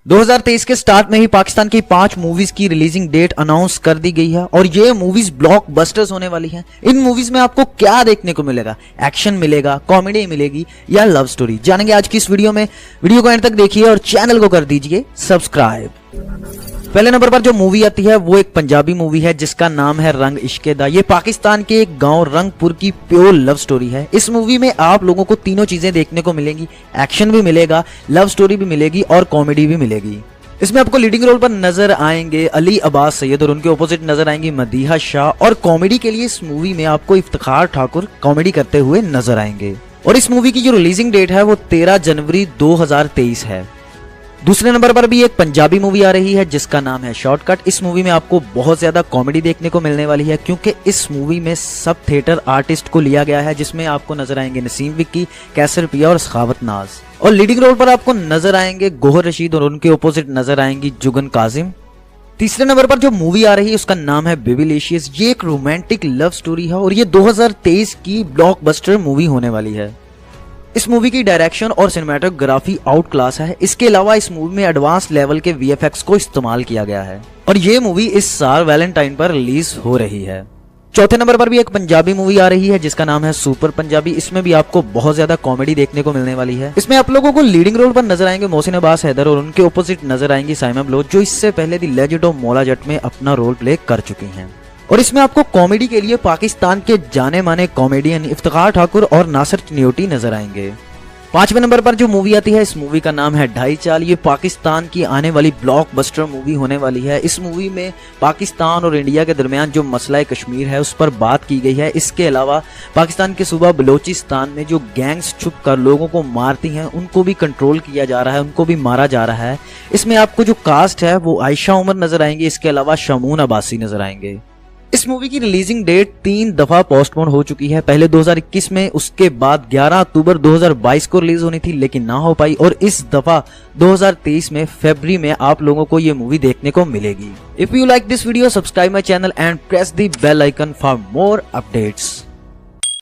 2023 के स्टार्ट में ही पाकिस्तान की 5 मूवीज की रिलीजिंग डेट अनाउंस कर दी गई है और ये मूवीज ब्लॉकबस्टर्स होने वाली हैं। इन मूवीज में आपको क्या देखने को मिलेगा? एक्शन मिलेगा, कॉमेडी मिलेगी या लव स्टोरी? जानेंगे आज की इस वीडियो में। वीडियो को एंड तक देखिए और चैनल को कर दीजिए सब्सक्राइब। पहले नंबर पर जो मूवी आती है वो एक पंजाबी मूवी है जिसका नाम है रंग इश्के दा। ये पाकिस्तान के एक गांव रंगपुर की प्योर लव स्टोरी है। इस मूवी में आप लोगों को तीनों चीजें देखने को मिलेंगी, एक्शन भी मिलेगा, लव स्टोरी भी मिलेगी और कॉमेडी भी मिलेगी। इसमें आपको लीडिंग रोल पर नजर आएंगे अली अब्बास सैयद और उनके ऑपोजिट नजर आएंगी मदीहा शाह। और कॉमेडी के लिए इस मूवी में आपको इफ्तिखार ठाकुर कॉमेडी करते हुए नजर आएंगे। और इस मूवी की जो रिलीजिंग डेट है वो 13 जनवरी 2023 है। दूसरे नंबर पर भी एक पंजाबी मूवी आ रही है जिसका नाम है शॉर्टकट। इस मूवी में आपको बहुत ज्यादा कॉमेडी देखने को मिलने वाली है क्योंकि इस मूवी में सब थिएटर आर्टिस्ट को लिया गया है, जिसमें आपको नजर आएंगे नसीम विक्की, कैसर पिया और सखावत नाज। और लीडिंग रोल पर आपको नजर आएंगे गोहर रशीद और उनके ऑपोजिट नजर आएंगी जुगन काजिम। तीसरे नंबर पर जो मूवी आ रही है उसका नाम है बेबीलेशियस। ये एक रोमांटिक लव स्टोरी है और ये 2023 की ब्लॉकबस्टर मूवी होने वाली है। इस मूवी की डायरेक्शन और सिनेमेटोग्राफी आउट क्लास है। इसके अलावा इस मूवी में एडवांस लेवल के वीएफएक्स को इस्तेमाल किया गया है और ये मूवी इस साल वैलेंटाइन पर रिलीज हो रही है। चौथे नंबर पर भी एक पंजाबी मूवी आ रही है जिसका नाम है सुपर पंजाबी। इसमें भी आपको बहुत ज्यादा कॉमेडी देखने को मिलने वाली है। इसमें आप लोगों को लीडिंग रोल पर नजर आएंगे मोहसिन अब्बास हैदर और उनके ऑपोजिट नजर आएंगी साइमा बलोच, जो इससे पहले the legend of Maula Jatt में अपना रोल प्ले कर चुकी हैं। और इसमें आपको कॉमेडी के लिए पाकिस्तान के जाने माने कॉमेडियन इफ्तिखार ठाकुर और नासिर चिन्योटी नजर आएंगे। पांचवें नंबर पर जो मूवी आती है इस मूवी का नाम है ढाई चाल। ये पाकिस्तान की आने वाली ब्लॉकबस्टर मूवी होने वाली है। इस मूवी में पाकिस्तान और इंडिया के दरमियान जो मसला कश्मीर है उस पर बात की गई है। इसके अलावा पाकिस्तान के सूबा बलोचिस्तान में जो गैंग्स छुप कर लोगों को मारती हैं उनको भी कंट्रोल किया जा रहा है, उनको भी मारा जा रहा है। इसमें आपको जो कास्ट है वो आयशा उमर नजर आएंगे, इसके अलावा शमून अब्बासी नजर आएंगे। इस मूवी की रिलीजिंग डेट 3 दफा पोस्टपोन हो चुकी है। पहले 2021 में, उसके बाद 11 अक्टूबर 2022 को रिलीज होनी थी लेकिन ना हो पाई। और इस दफा 2023 में फरवरी में आप लोगों को ये मूवी देखने को मिलेगी। If you like this video, subscribe my channel and press the bell icon for more updates.